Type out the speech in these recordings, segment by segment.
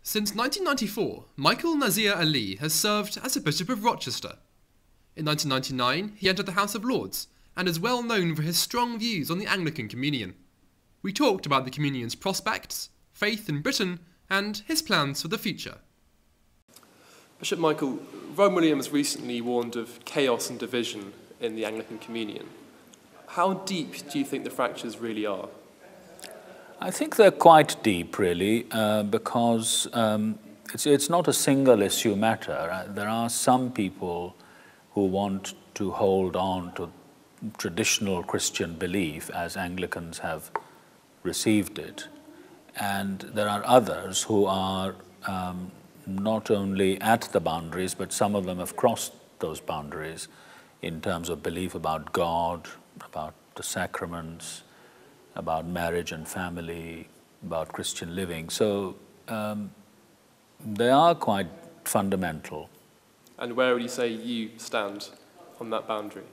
Since 1994, Michael Nazir-Ali has served as a Bishop of Rochester. In 1999, he entered the House of Lords and is well known for his strong views on the Anglican Communion. We talked about the Communion's prospects, faith in Britain, and his plans for the future. Bishop Michael, Rowan Williamss recently warned of chaos and division in the Anglican Communion. How deep do you think the fractures really are? I think they're quite deep, really, because it's not a single issue matter. There are some people who want to hold on to traditional Christian belief as Anglicans have received it. And there are others who are not only at the boundaries, but some of them have crossed those boundaries in terms of belief about God, about the sacraments, about marriage and family, about Christian living. So they are quite fundamental. And where would you say you stand on that boundary?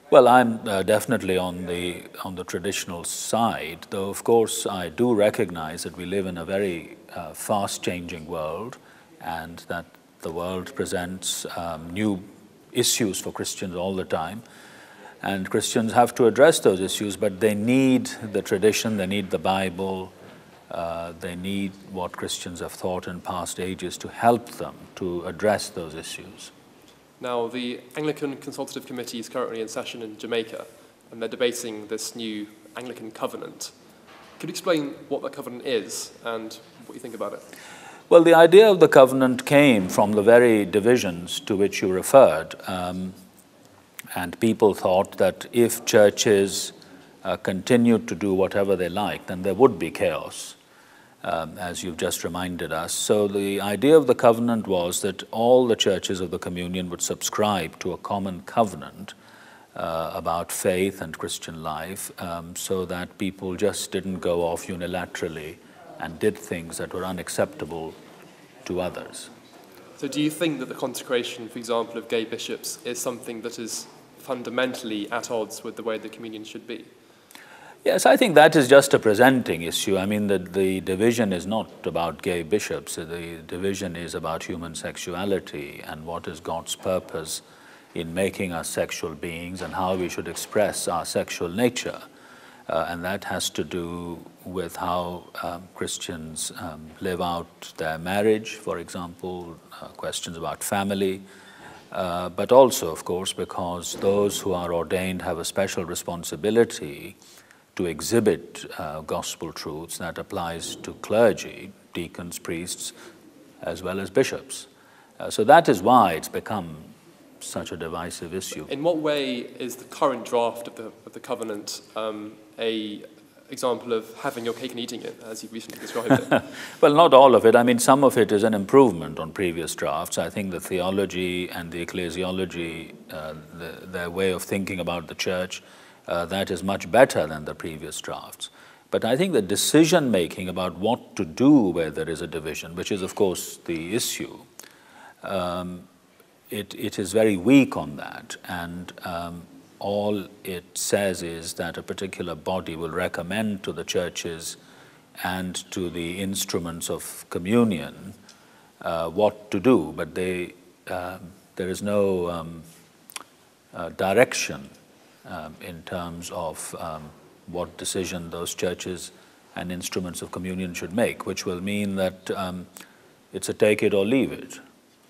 Well, I'm definitely on the traditional side, though of course I do recognize that we live in a very fast-changing world, and that the world presents new issues for Christians all the time. And Christians have to address those issues, but they need the tradition, they need the Bible, they need what Christians have thought in past ages to help them to address those issues. Now, the Anglican Consultative Committee is currently in session in Jamaica, and they're debating this new Anglican Covenant. Could you explain what that covenant is and what you think about it? Well, the idea of the covenant came from the very divisions to which you referred. And people thought that if churches continued to do whatever they liked, then there would be chaos, as you've just reminded us. So the idea of the covenant was that all the churches of the communion would subscribe to a common covenant about faith and Christian life, so that people just didn't go off unilaterally and did things that were unacceptable to others. So do you think that the consecration, for example, of gay bishops is something that is fundamentally at odds with the way the communion should be? Yes, I think that is just a presenting issue. I mean, the division is not about gay bishops. The division is about human sexuality and what is God's purpose in making us sexual beings and how we should express our sexual nature. And that has to do with how Christians live out their marriage, for example, questions about family, but also, of course, because those who are ordained have a special responsibility to exhibit gospel truths that applies to clergy, deacons, priests, as well as bishops. So that is why it's become such a divisive issue. In what way is the current draft of the covenant a example of having your cake and eating it, as you recently described it? Well, not all of it. I mean, some of it is an improvement on previous drafts. I think the theology and the ecclesiology, their way of thinking about the church, that is much better than the previous drafts. But I think the decision-making about what to do where there is a division, which is, of course, the issue, it is very weak on that, and all it says is that a particular body will recommend to the churches and to the instruments of communion what to do, but there is no direction in terms of what decision those churches and instruments of communion should make, which will mean that it's a take it or leave it.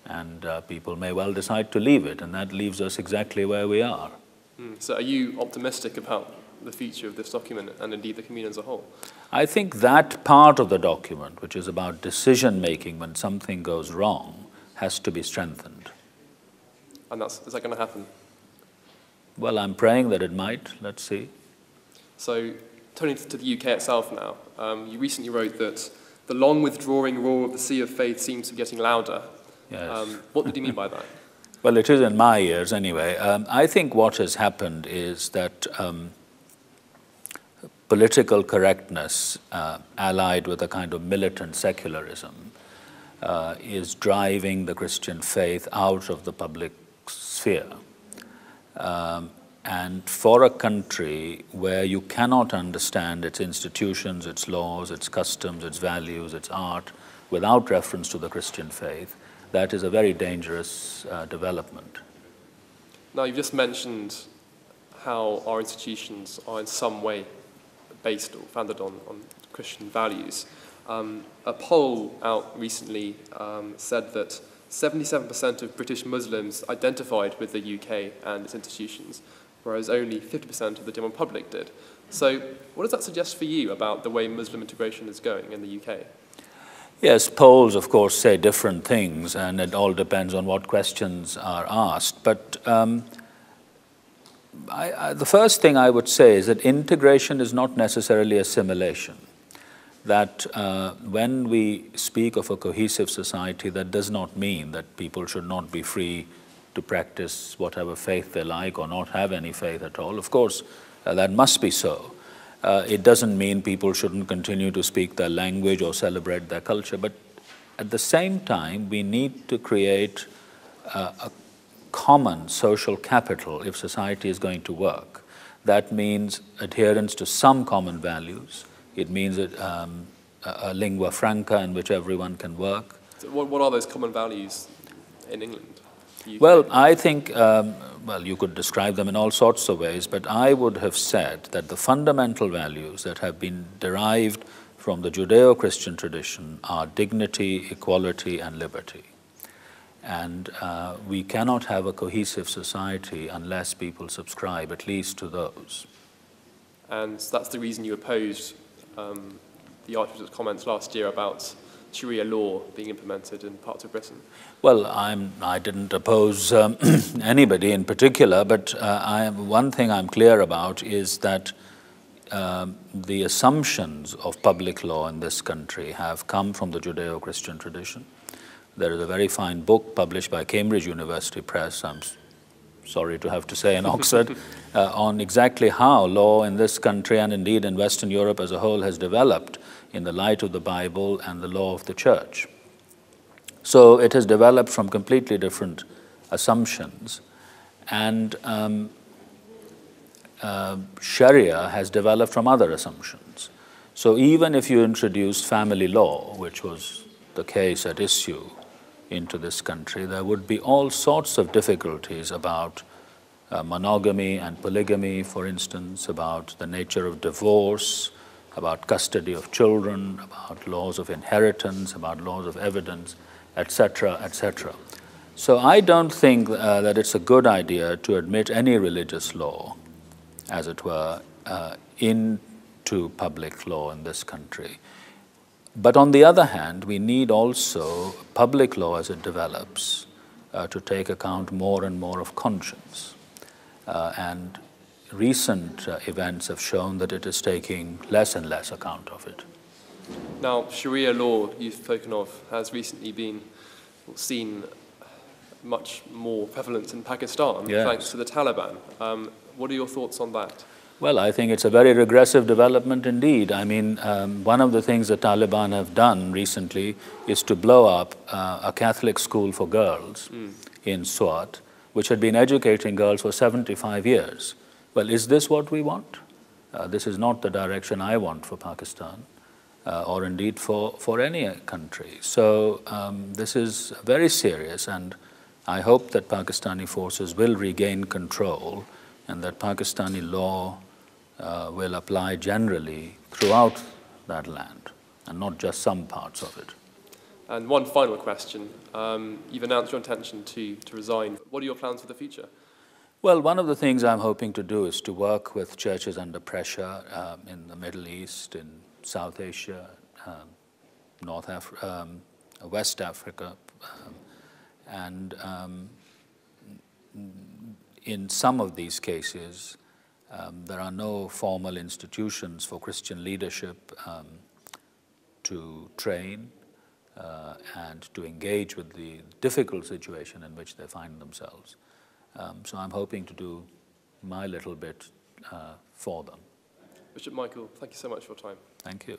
And people may well decide to leave it, and that leaves us exactly where we are. So are you optimistic about the future of this document and indeed the communion as a whole? I think that part of the document, which is about decision-making when something goes wrong, has to be strengthened. And is that going to happen? Well, I'm praying that it might. Let's see. So, turning to the UK itself now, you recently wrote that the long withdrawing roar of the sea of faith seems to be getting louder. Yes. What did you mean by that? Well, it is in my ears anyway. I think what has happened is that political correctness, allied with a kind of militant secularism, is driving the Christian faith out of the public sphere. And for a country where you cannot understand its institutions, its laws, its customs, its values, its art, without reference to the Christian faith, that is a very dangerous development. Now, you've just mentioned how our institutions are in some way based or founded on Christian values. A poll out recently said that 77% of British Muslims identified with the UK and its institutions, whereas only 50% of the general public did. So what does that suggest for you about the way Muslim integration is going in the UK? Yes, polls, of course, say different things, and it all depends on what questions are asked. But the first thing I would say is that integration is not necessarily assimilation. That when we speak of a cohesive society, that does not mean that people should not be free to practice whatever faith they like or not have any faith at all. Of course, that must be so. It doesn't mean people shouldn't continue to speak their language or celebrate their culture, but at the same time, we need to create a common social capital if society is going to work. That means adherence to some common values. It means a lingua franca in which everyone can work. So what are those common values in England? Well, I think, well, you could describe them in all sorts of ways, but I would have said that the fundamental values that have been derived from the Judeo-Christian tradition are dignity, equality, and liberty. And we cannot have a cohesive society unless people subscribe at least to those. And that's the reason you opposed the Archbishop's comments last year about Sharia law being implemented in parts of Britain? Well, I didn't oppose anybody in particular, but one thing I'm clear about is that the assumptions of public law in this country have come from the Judeo-Christian tradition. There is a very fine book published by Cambridge University Press, I'm sorry to have to say in Oxford, on exactly how law in this country and indeed in Western Europe as a whole has developed in the light of the Bible and the law of the Church. So it has developed from completely different assumptions, and Sharia has developed from other assumptions. So even if you introduced family law, which was the case at issue into this country, there would be all sorts of difficulties about monogamy and polygamy, for instance, about the nature of divorce, about custody of children, about laws of inheritance, about laws of evidence, etc., etc. So I don't think that it's a good idea to admit any religious law, as it were, into public law in this country. But on the other hand, we need also public law as it develops to take account more and more of conscience. And recent events have shown that it is taking less and less account of it. Now, Sharia law, you've spoken of, has recently been seen much more prevalent in Pakistan, yes, thanks to the Taliban. What are your thoughts on that? Well, I think it's a very regressive development indeed. I mean, one of the things the Taliban have done recently is to blow up a Catholic school for girls in Swat, which had been educating girls for 75 years. Well, is this what we want? This is not the direction I want for Pakistan, or indeed for any country. So this is very serious, and I hope that Pakistani forces will regain control and that Pakistani law will apply generally throughout that land, and not just some parts of it. And one final question. You've announced your intention to resign. What are your plans for the future? Well, one of the things I'm hoping to do is to work with churches under pressure in the Middle East, in South Asia, West Africa, and in some of these cases, there are no formal institutions for Christian leadership to train and to engage with the difficult situation in which they find themselves. So I'm hoping to do my little bit for them. Bishop Michael, thank you so much for your time. Thank you.